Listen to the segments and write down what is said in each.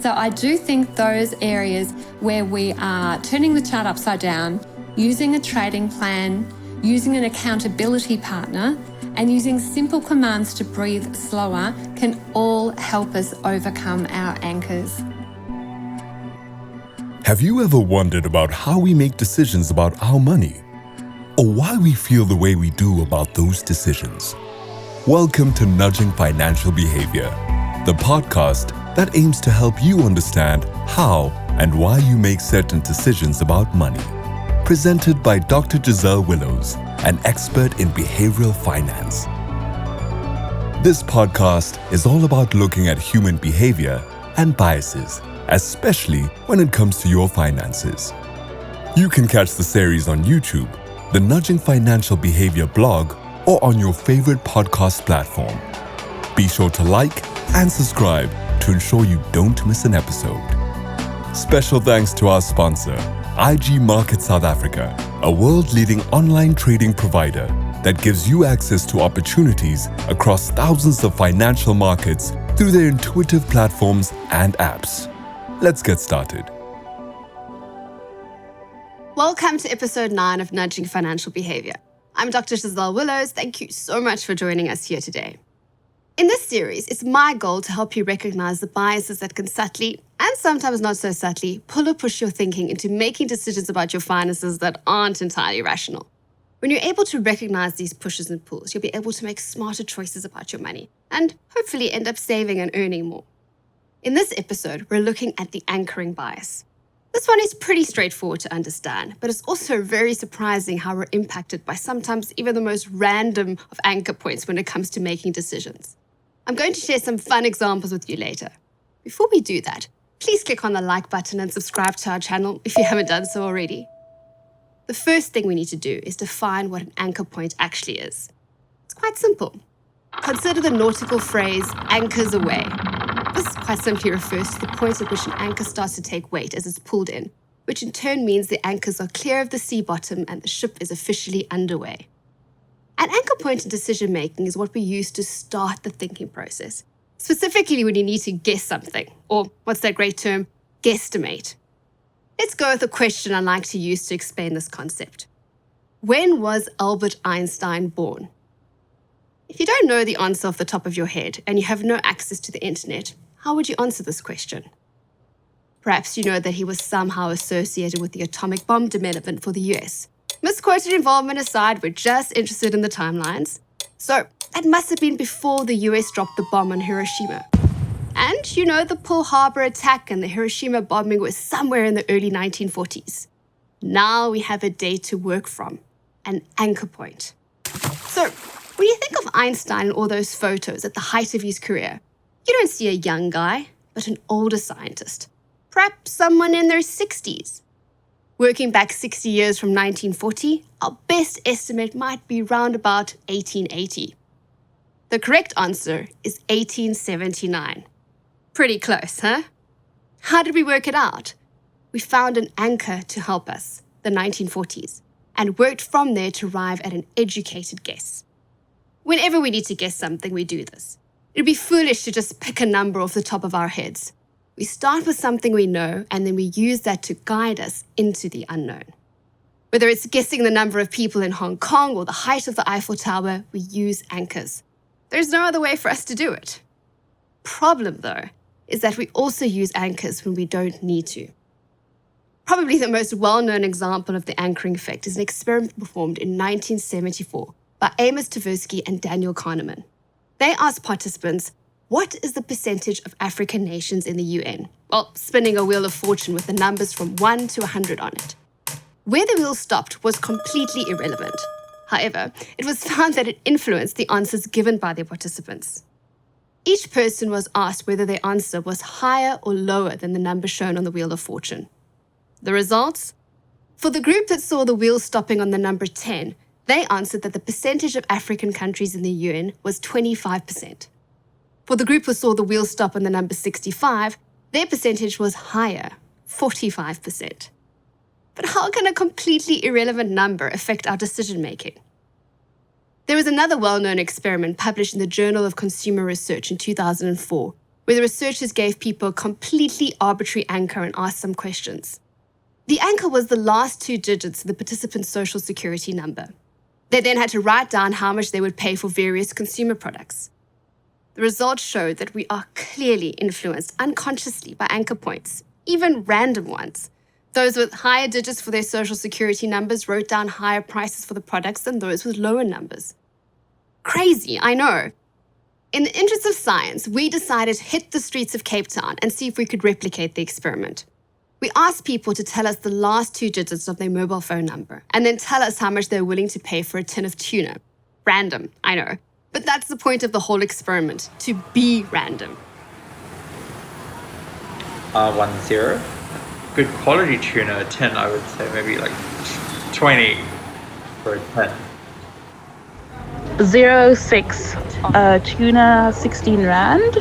So I do think those areas where we are turning the chart upside down, using a trading plan, using an accountability partner, and using simple commands to breathe slower can all help us overcome our anchors. Have you ever wondered about how we make decisions about our money? Or why we feel the way we do about those decisions? Welcome to Nudging Financial Behavior, the podcast that aims to help you understand how and why you make certain decisions about money. Presented by Dr. Giselle Willows, an expert in behavioral finance. This podcast is all about looking at human behavior and biases, especially when it comes to your finances. You can catch the series on YouTube, the Nudging Financial Behavior blog, or on your favorite podcast platform. Be sure to like and subscribe to ensure you don't miss an episode. Special thanks to our sponsor, IG Market South Africa, a world-leading online trading provider that gives you access to opportunities across thousands of financial markets through their intuitive platforms and apps. Let's get started. Welcome to episode 9 of Nudging Financial Behavior. I'm Dr. Giselle Willows. Thank you so much for joining us here today. In this series, it's my goal to help you recognize the biases that can subtly, and sometimes not so subtly, pull or push your thinking into making decisions about your finances that aren't entirely rational. When you're able to recognize these pushes and pulls, you'll be able to make smarter choices about your money and hopefully end up saving and earning more. In this episode, we're looking at the anchoring bias. This one is pretty straightforward to understand, but it's also very surprising how we're impacted by sometimes even the most random of anchor points when it comes to making decisions. I'm going to share some fun examples with you later. Before we do that, please click on the like button and subscribe to our channel if you haven't done so already. The first thing we need to do is define what an anchor point actually is. It's quite simple. Consider the nautical phrase, anchors away. This quite simply refers to the point at which an anchor starts to take weight as it's pulled in, which in turn means the anchors are clear of the sea bottom and the ship is officially underway. An anchor point in decision-making is what we use to start the thinking process, specifically when you need to guess something, or what's that great term, guesstimate. Let's go with a question I like to use to explain this concept. When was Albert Einstein born? If you don't know the answer off the top of your head and you have no access to the internet, how would you answer this question? Perhaps you know that he was somehow associated with the atomic bomb development for the US. Misquoted involvement aside, we're just interested in the timelines. So, that must have been before the US dropped the bomb on Hiroshima. And, you know, the Pearl Harbor attack and the Hiroshima bombing was somewhere in the early 1940s. Now we have a date to work from, an anchor point. So, when you think of Einstein and all those photos at the height of his career, you don't see a young guy, but an older scientist. Perhaps someone in their 60s. Working back 60 years from 1940, our best estimate might be round about 1880. The correct answer is 1879. Pretty close, huh? How did we work it out? We found an anchor to help us, the 1940s, and worked from there to arrive at an educated guess. Whenever we need to guess something, we do this. It'd be foolish to just pick a number off the top of our heads. We start with something we know, and then we use that to guide us into the unknown. Whether it's guessing the number of people in Hong Kong or the height of the Eiffel Tower, we use anchors. There's no other way for us to do it. Problem, though, is that we also use anchors when we don't need to. Probably the most well-known example of the anchoring effect is an experiment performed in 1974 by Amos Tversky and Daniel Kahneman. They asked participants, what is the percentage of African nations in the UN? Well, spinning a wheel of fortune with the numbers from 1 to 100 on it. Where the wheel stopped was completely irrelevant. However, it was found that it influenced the answers given by the participants. Each person was asked whether their answer was higher or lower than the number shown on the wheel of fortune. The results? For the group that saw the wheel stopping on the number 10, they answered that the percentage of African countries in the UN was 25%. For the group who saw the wheel stop on the number 65, their percentage was higher, 45%. But how can a completely irrelevant number affect our decision-making? There was another well-known experiment published in the Journal of Consumer Research in 2004, where the researchers gave people a completely arbitrary anchor and asked some questions. The anchor was the last 2 digits of the participant's social security number. They then had to write down how much they would pay for various consumer products. The results showed that we are clearly influenced unconsciously by anchor points, even random ones. Those with higher digits for their social security numbers wrote down higher prices for the products than those with lower numbers. Crazy, I know. In the interest of science, we decided to hit the streets of Cape Town and see if we could replicate the experiment. We asked people to tell us the last 2 digits of their mobile phone number and then tell us how much they're willing to pay for a tin of tuna. Random, I know. But that's the point of the whole experiment, to be random. R10. Good quality tuna, a tin, I would say maybe like 20 for a tin. 06. Tuna, 16 Rand.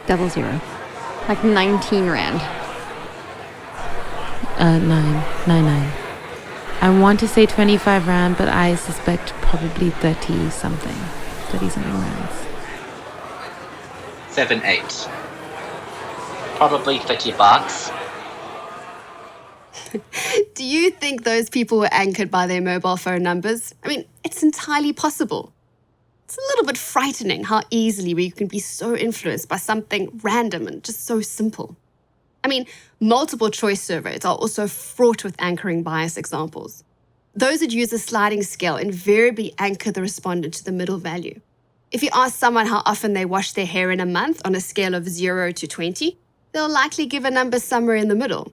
00. Like 19 Rand. 999. I want to say 25 Rand, but I suspect probably 30 something rands. 78. Probably $50. Do you think those people were anchored by their mobile phone numbers? I mean, it's entirely possible. It's a little bit frightening how easily we can be so influenced by something random and just so simple. I mean, multiple choice surveys are also fraught with anchoring bias examples. Those that use a sliding scale invariably anchor the respondent to the middle value. If you ask someone how often they wash their hair in a month on a scale of 0 to 20, they'll likely give a number somewhere in the middle.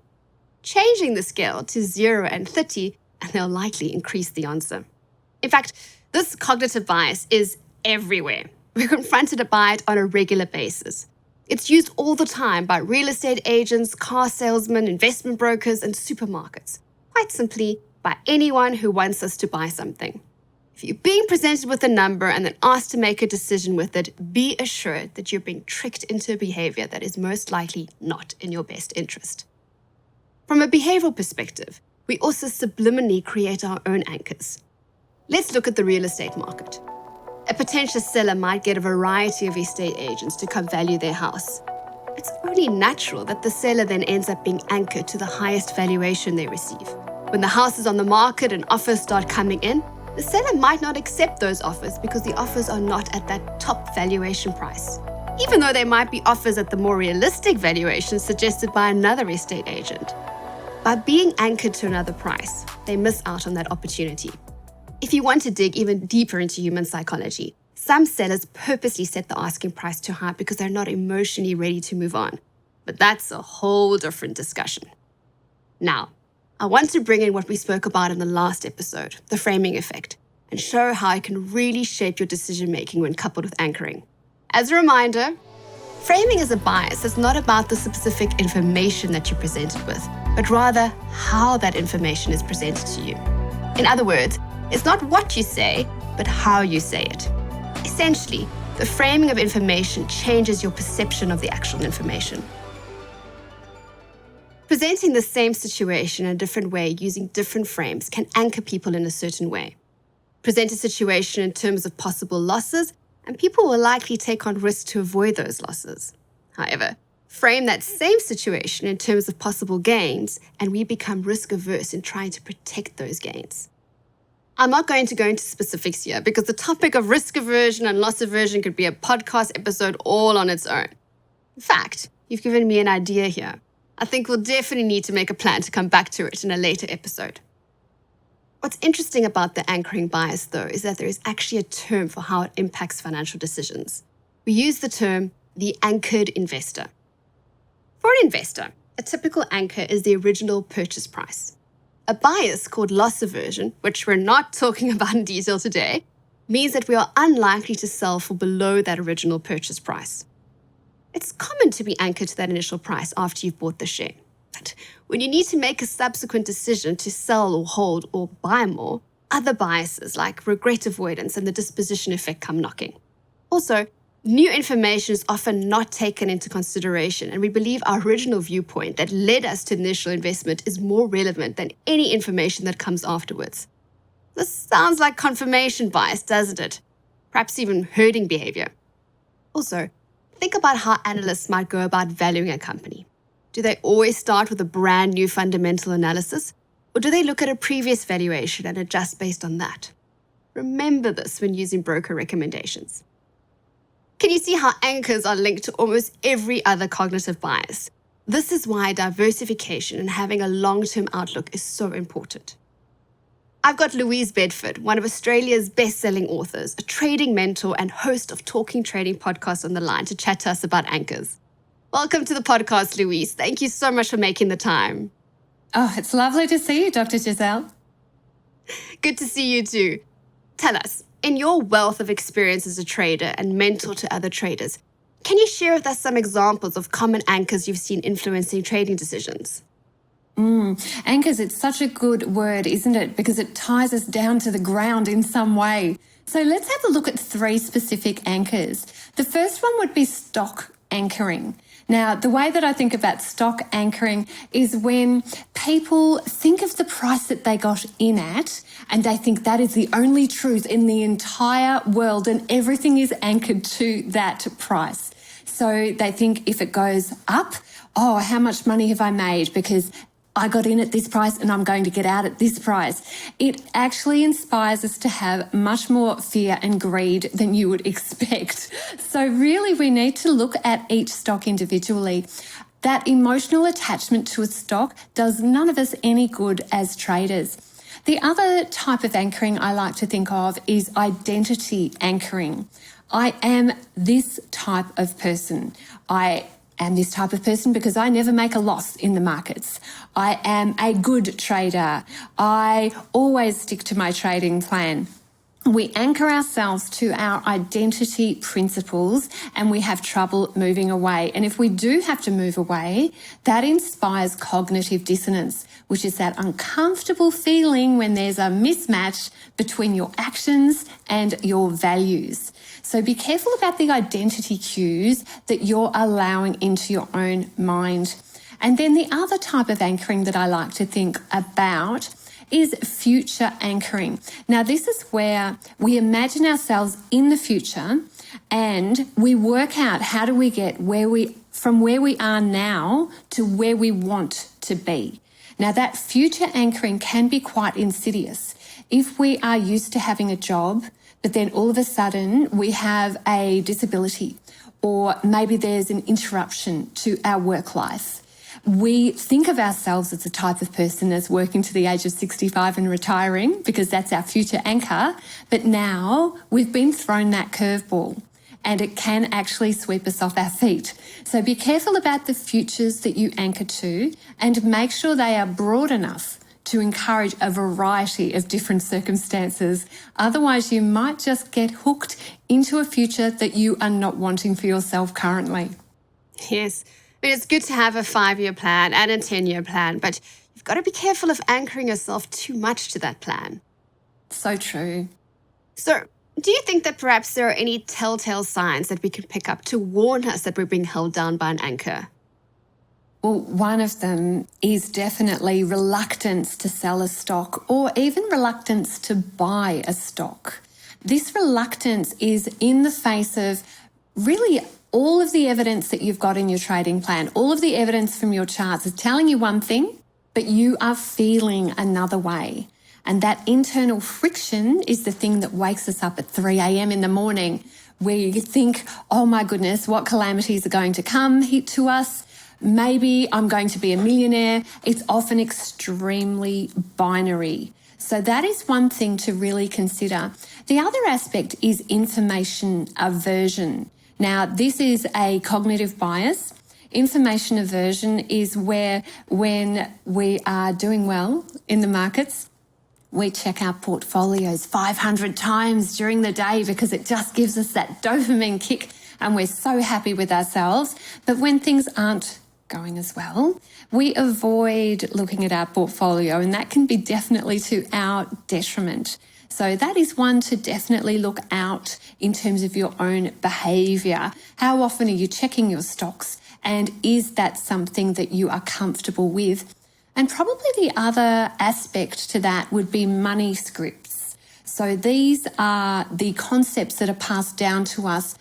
Changing the scale to 0 and 30, and they'll likely increase the answer. In fact, this cognitive bias is everywhere. We're confronted by it on a regular basis. It's used all the time by real estate agents, car salesmen, investment brokers, and supermarkets. Quite simply, by anyone who wants us to buy something. If you're being presented with a number and then asked to make a decision with it, be assured that you're being tricked into a behavior that is most likely not in your best interest. From a behavioral perspective, we also subliminally create our own anchors. Let's look at the real estate market. A potential seller might get a variety of estate agents to come value their house. It's only natural that the seller then ends up being anchored to the highest valuation they receive. When the house is on the market and offers start coming in, the seller might not accept those offers because the offers are not at that top valuation price, even though they might be offers at the more realistic valuation suggested by another estate agent. By being anchored to another price, they miss out on that opportunity. If you want to dig even deeper into human psychology, some sellers purposely set the asking price too high because they're not emotionally ready to move on. But that's a whole different discussion. Now, I want to bring in what we spoke about in the last episode, the framing effect, and show how it can really shape your decision-making when coupled with anchoring. As a reminder, framing is a bias that's not about the specific information that you're presented with, but rather how that information is presented to you. In other words, it's not what you say, but how you say it. Essentially, the framing of information changes your perception of the actual information. Presenting the same situation in a different way using different frames can anchor people in a certain way. Present a situation in terms of possible losses, and people will likely take on risks to avoid those losses. However, frame that same situation in terms of possible gains, and we become risk-averse in trying to protect those gains. I'm not going to go into specifics here because the topic of risk aversion and loss aversion could be a podcast episode all on its own. In fact, you've given me an idea here. I think we'll definitely need to make a plan to come back to it in a later episode. What's interesting about the anchoring bias, though, is that there is actually a term for how it impacts financial decisions. We use the term the anchored investor. For an investor, a typical anchor is the original purchase price. A bias called loss aversion, which we're not talking about in detail today, means that we are unlikely to sell for below that original purchase price. It's common to be anchored to that initial price after you've bought the share. But when you need to make a subsequent decision to sell or hold or buy more, other biases like regret avoidance and the disposition effect come knocking. Also, new information is often not taken into consideration, and we believe our original viewpoint that led us to initial investment is more relevant than any information that comes afterwards. This sounds like confirmation bias, doesn't it? Perhaps even herding behavior. Also, Think about how analysts might go about valuing a company. Do they always start with a brand new fundamental analysis, or do they look at a previous valuation and adjust based on that? Remember this when using broker recommendations. Can you see how anchors are linked to almost every other cognitive bias? This is why diversification and having a long-term outlook is so important. I've got Louise Bedford, one of Australia's best-selling authors, a trading mentor and host of Talking Trading podcast on the line to chat to us about anchors. Welcome to the podcast, Louise. Thank you so much for making the time. Oh, it's lovely to see you, Dr. Giselle. Good to see you too. Tell us, in your wealth of experience as a trader and mentor to other traders, can you share with us some examples of common anchors you've seen influencing trading decisions? Anchors, it's such a good word, isn't it? Because it ties us down to the ground in some way. So let's have a look at 3 specific anchors. The first one would be stock anchoring. Now, the way that I think about stock anchoring is when people think of the price that they got in at and they think that is the only truth in the entire world and everything is anchored to that price. So they think if it goes up, oh, how much money have I made? Because I got in at this price and I'm going to get out at this price. It actually inspires us to have much more fear and greed than you would expect. So really, we need to look at each stock individually. That emotional attachment to a stock does none of us any good as traders. The other type of anchoring I like to think of is identity anchoring. I am this type of person. I am this type of person because I never make a loss in the markets. I am a good trader. I always stick to my trading plan. We anchor ourselves to our identity principles and we have trouble moving away. And if we do have to move away, that inspires cognitive dissonance, which is that uncomfortable feeling when there's a mismatch between your actions and your values. So be careful about the identity cues that you're allowing into your own mind. And then the other type of anchoring that I like to think about is future anchoring. Now, this is where we imagine ourselves in the future and we work out how do we get from where we are now to where we want to be. Now, that future anchoring can be quite insidious. If we are used to having a job, but then all of a sudden we have a disability or maybe there's an interruption to our work life. We think of ourselves as the type of person that's working to the age of 65 and retiring because that's our future anchor. But now we've been thrown that curveball and it can actually sweep us off our feet. So be careful about the futures that you anchor to and make sure they are broad enough to encourage a variety of different circumstances. Otherwise, you might just get hooked into a future that you are not wanting for yourself currently. Yes. I mean, it's good to have a 5-year plan and a 10-year plan, but you've got to be careful of anchoring yourself too much to that plan. So true. So, do you think that perhaps there are any telltale signs that we can pick up to warn us that we're being held down by an anchor? Well, one of them is definitely reluctance to sell a stock or even reluctance to buy a stock. This reluctance is in the face of really all of the evidence that you've got in your trading plan, all of the evidence from your charts is telling you one thing, but you are feeling another way. And that internal friction is the thing that wakes us up at 3 a.m. in the morning where you think, oh my goodness, what calamities are going to come hit to us? Maybe I'm going to be a millionaire. It's often extremely binary. So that is one thing to really consider. The other aspect is information aversion. Now, this is a cognitive bias. Information aversion is where when we are doing well in the markets, we check our portfolios 500 times during the day because it just gives us that dopamine kick and we're so happy with ourselves. But when things aren't going as well, we avoid looking at our portfolio and that can be definitely to our detriment. So that is one to definitely look out in terms of your own behaviour. How often are you checking your stocks and is that something that you are comfortable with? And probably the other aspect to that would be money scripts. So these are the concepts that are passed down to us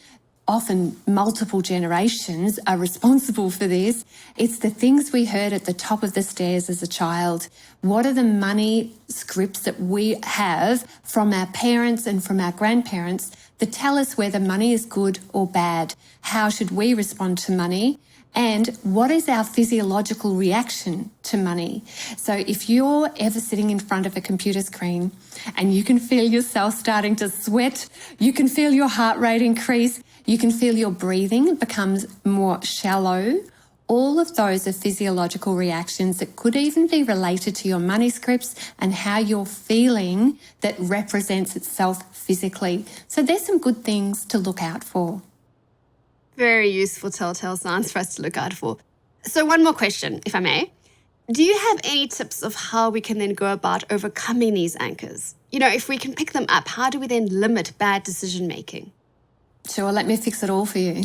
often multiple generations are responsible for this. It's the things we heard at the top of the stairs as a child. What are the money scripts that we have from our parents and from our grandparents that tell us whether money is good or bad? How should we respond to money? And what is our physiological reaction to money? So if you're ever sitting in front of a computer screen and you can feel yourself starting to sweat, you can feel your heart rate increase, you can feel your breathing becomes more shallow, all of those are physiological reactions that could even be related to your money scripts and how you're feeling that represents itself physically. So there's some good things to look out for. Very useful telltale signs for us to look out for. So one more question, if I may. Do you have any tips of how we can then go about overcoming these anchors? You know, if we can pick them up, how do we then limit bad decision making? Sure, let me fix it all for you.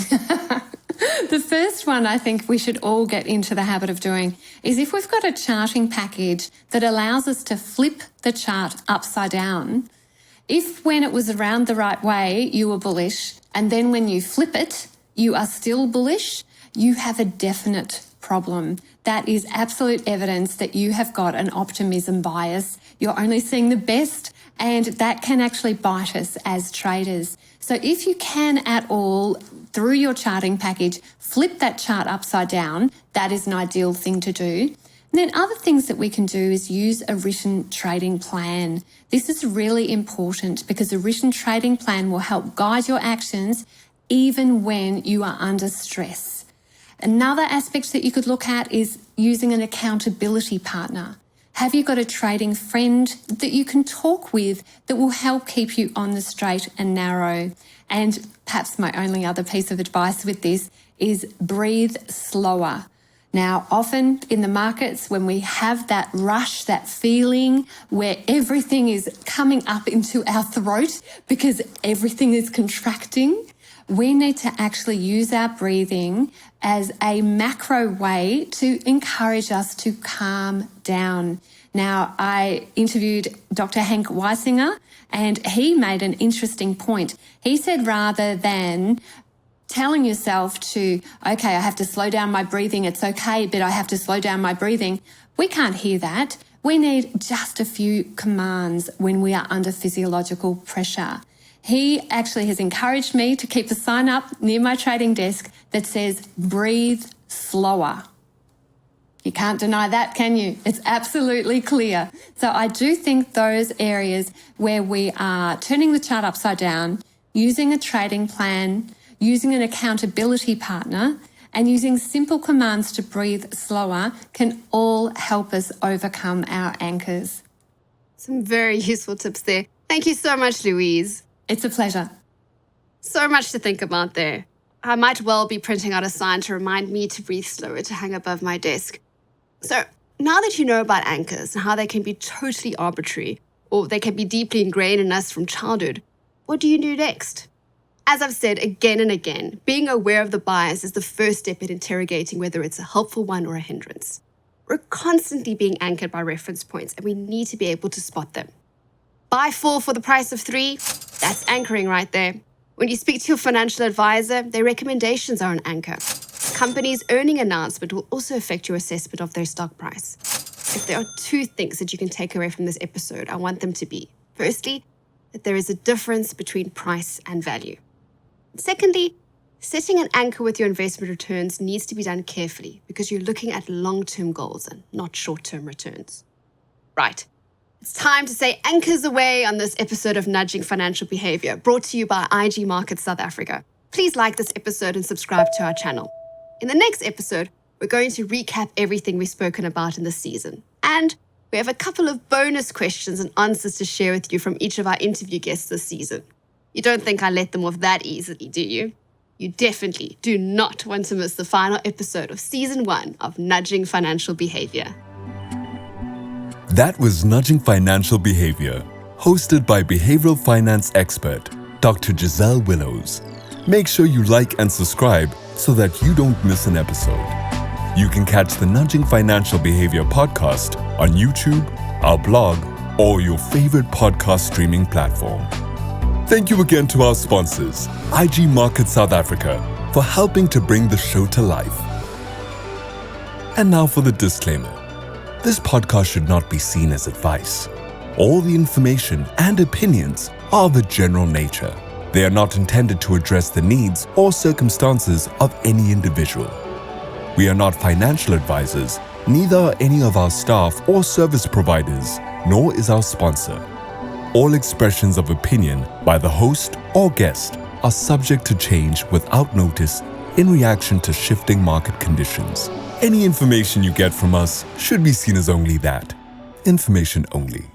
The first one I think we should all get into the habit of doing is if we've got a charting package that allows us to flip the chart upside down, if when it was around the right way, you were bullish, and then when you flip it, you are still bullish, you have a definite problem. That is absolute evidence that you have got an optimism bias. You're only seeing the best, and that can actually bite us as traders. So if you can at all, through your charting package, flip that chart upside down, that is an ideal thing to do. And then other things that we can do is use a written trading plan. This is really important because a written trading plan will help guide your actions even when you are under stress. Another aspect that you could look at is using an accountability partner. Have you got a trading friend that you can talk with that will help keep you on the straight and narrow? And perhaps my only other piece of advice with this is breathe slower. Now, often in the markets, when we have that rush, that feeling where everything is coming up into our throat because everything is contracting, we need to actually use our breathing as a macro way to encourage us to calm down. Now, I interviewed Dr. Henk Weisinger, and he made an interesting point. He said rather than telling yourself to, okay, I have to slow down my breathing, it's okay, but I have to slow down my breathing, we can't hear that. We need just a few commands when we are under physiological pressure. He actually has encouraged me to keep a sign up near my trading desk that says, breathe slower. You can't deny that, can you? It's absolutely clear. So I do think those areas where we are turning the chart upside down, using a trading plan, using an accountability partner, and using simple commands to breathe slower can all help us overcome our anchors. Some very useful tips there. Thank you so much, Louise. It's a pleasure. So much to think about there. I might well be printing out a sign to remind me to breathe slower to hang above my desk. So now that you know about anchors and how they can be totally arbitrary, or they can be deeply ingrained in us from childhood, what do you do next? As I've said again and again, being aware of the bias is the first step in interrogating whether it's a helpful one or a hindrance. We're constantly being anchored by reference points, and we need to be able to spot them. Buy 4 for the price of 3, that's anchoring right there. When you speak to your financial advisor, their recommendations are an anchor. Companies' earning announcement will also affect your assessment of their stock price. If there are 2 things that you can take away from this episode, I want them to be, firstly, that there is a difference between price and value. Secondly, setting an anchor with your investment returns needs to be done carefully because you're looking at long-term goals and not short-term returns. Right. It's time to say anchors away on this episode of Nudging Financial Behavior, brought to you by IG Markets South Africa. Please like this episode and subscribe to our channel. In the next episode, we're going to recap everything we've spoken about in this season. And we have a couple of bonus questions and answers to share with you from each of our interview guests this season. You don't think I let them off that easily, do you? You definitely do not want to miss the final episode of Season 1 of Nudging Financial Behavior. That was Nudging Financial Behavior, hosted by behavioral finance expert, Dr. Giselle Willows. Make sure you like and subscribe so that you don't miss an episode. You can catch the Nudging Financial Behavior podcast on YouTube, our blog, or your favorite podcast streaming platform. Thank you again to our sponsors, IG Market South Africa, for helping to bring the show to life. And now for the disclaimer. This podcast should not be seen as advice. All the information and opinions are of a general nature. They are not intended to address the needs or circumstances of any individual. We are not financial advisors, neither are any of our staff or service providers, nor is our sponsor. All expressions of opinion by the host or guest are subject to change without notice in reaction to shifting market conditions. Any information you get from us should be seen as only that, information only.